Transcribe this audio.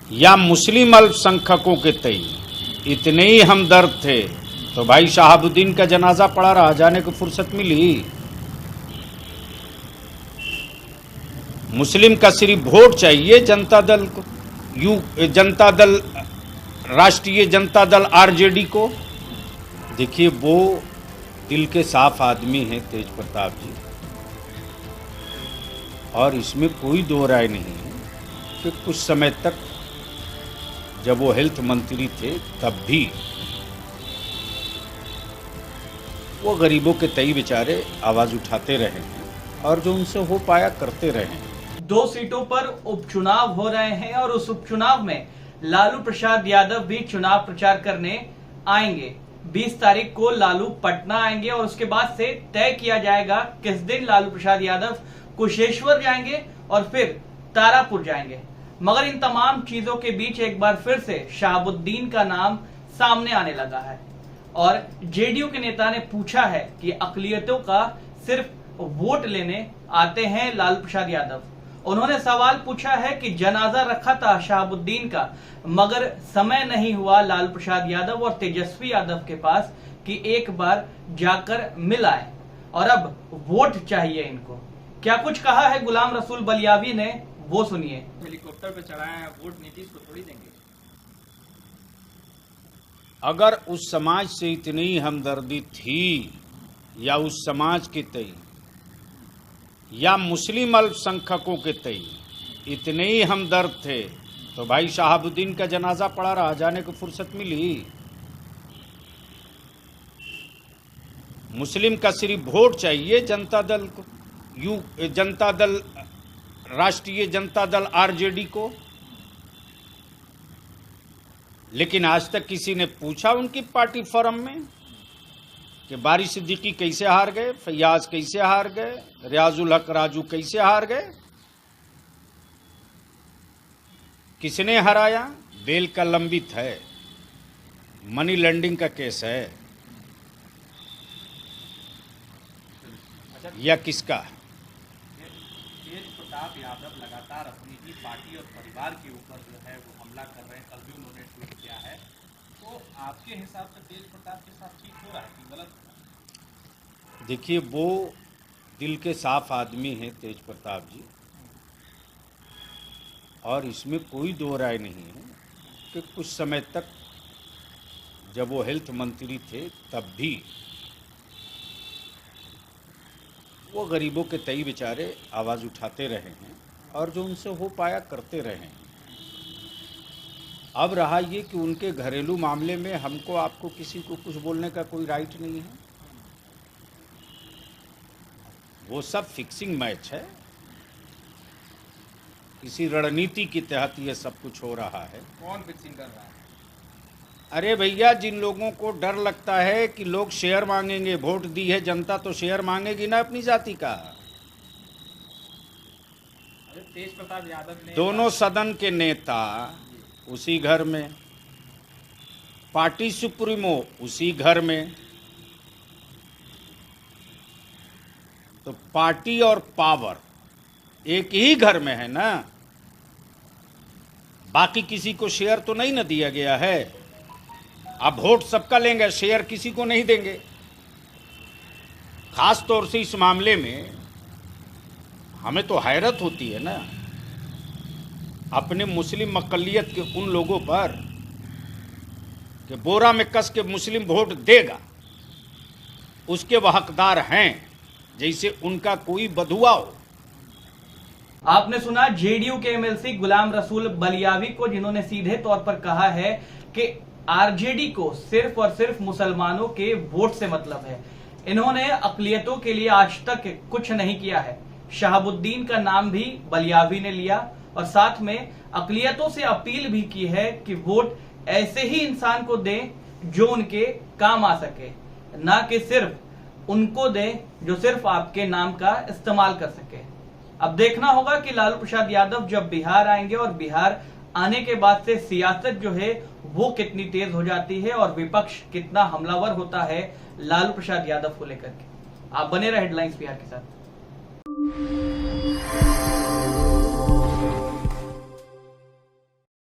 या मुस्लिम अल्पसंख्यकों के तई इतने ही हमदर्द थे तो भाई शहाबुद्दीन का जनाजा पड़ा रहा, जाने को फुर्सत मिली। मुस्लिम का सिर्फ वोट चाहिए जनता दल को, जनता दल, राष्ट्रीय जनता दल आरजेडी को। देखिए वो दिल के साफ आदमी हैं तेज प्रताप जी, और इसमें कोई दो राय नहीं है कि कुछ समय तक जब वो हेल्थ मंत्री थे तब भी वो गरीबों के तई बेचारे आवाज उठाते रहे हैं और जो उनसे हो पाया करते रहे हैं। 2 सीटों पर उपचुनाव हो रहे हैं और उस उपचुनाव में लालू प्रसाद यादव भी चुनाव प्रचार करने आएंगे। 20 तारीख को लालू पटना आएंगे और उसके बाद से तय किया जाएगा किस दिन लालू प्रसाद यादव कुशेश्वर जाएंगे और फिर तारापुर जाएंगे। मगर इन तमाम चीजों के बीच एक बार फिर से शहाबुद्दीन का नाम सामने आने लगा है और जेडीयू के नेता ने पूछा है कि अकलियतों का सिर्फ वोट लेने आते हैं लालू प्रसाद यादव। उन्होंने सवाल पूछा है कि जनाजा रखा था शहाबुद्दीन का, मगर समय नहीं हुआ लालू प्रसाद यादव और तेजस्वी यादव के पास कि एक बार जाकर मिल आए और अब वोट चाहिए इनको। क्या कुछ कहा है गुलाम रसूल बलियावी ने, वो सुनिए। हेलीकॉप्टर पे चढ़ाए हैं, वोट नीतीश को थोड़ी देंगे। अगर उस समाज से इतनी हमदर्दी थी या उस समाज के तई या मुस्लिम अल्पसंख्यकों के तई इतने ही हमदर्द थे तो भाई शहाबुद्दीन का जनाजा पड़ा रहा, जाने को फुर्सत मिली। मुस्लिम का सिर्फ वोट चाहिए जनता दल को, जनता दल, राष्ट्रीय जनता दल आरजेडी को। लेकिन आज तक किसी ने पूछा उनकी पार्टी फोरम में कि बारी सिद्दीकी कैसे हार गए, फैयाज कैसे हार गए, रियाजुल हक राजू कैसे हार गए, किसने हराया? बेल का लंबित है, मनी लैंडिंग का केस है या किसका? तेज प्रताप यादव लगातार अपनी ही पार्टी और परिवार के ऊपर जो है वो हमला कर रहे हैं। कल भी उन्होंने ट्वीट किया है, तो आपके हिसाब से तेज प्रताप के साथ ठीक हो रहा है कि गलत हो रहा है? देखिए वो दिल के साफ आदमी हैं तेज प्रताप जी, और इसमें कोई दो राय नहीं है कि कुछ समय तक जब वो हेल्थ मंत्री थे तब भी वो गरीबों के तई बेचारे आवाज उठाते रहे हैं और जो उनसे हो पाया करते रहे हैं। अब रहा ये कि उनके घरेलू मामले में हमको आपको किसी को कुछ बोलने का कोई राइट नहीं है। वो सब फिक्सिंग मैच है, किसी रणनीति के तहत ये सब कुछ हो रहा है। कौन फिक्सिंग कर रहा है? अरे भैया, जिन लोगों को डर लगता है कि लोग शेयर मांगेंगे, वोट दी है जनता तो शेयर मांगेगी ना अपनी जाति का। तेज प्रताप यादव ने दोनों सदन के नेता उसी घर में, पार्टी सुप्रीमो उसी घर में, तो पार्टी और पावर एक ही घर में है ना। बाकी किसी को शेयर तो नहीं ना दिया गया है। अब वोट सबका लेंगे, शेयर किसी को नहीं देंगे। खास तौर से इस मामले में हमें तो हैरत होती है ना अपने मुस्लिम अक़लियत के उन लोगों पर कि बोरा में कस के मुस्लिम वोट देगा, उसके वह हकदार हैं जैसे उनका कोई बधुआ हो। आपने सुना जेडीयू के एमएलसी गुलाम रसूल बलियावी को, जिन्होंने सीधे तौर पर कहा है कि आरजेडी को सिर्फ और सिर्फ मुसलमानों के वोट से मतलब है। इन्होंने अक़लियतों के लिए आज तक कुछ नहीं किया है। शहाबुद्दीन का नाम भी बलियावी ने लिया और साथ में अक़लियतों से अपील भी की है कि वोट ऐसे ही इंसान को दें जो उनके काम आ सके, ना कि सिर्फ उनको दें जो सिर्फ आपके नाम का इस्तेमाल कर सके। अब देखना होगा कि लालू प्रसाद यादव जब बिहार आएंगे और बिहार आने के बाद से सियासत जो है वो कितनी तेज हो जाती है और विपक्ष कितना हमलावर होता है लालू प्रसाद यादव को लेकर के। आप बने रहे हेडलाइंस बिहार के साथ।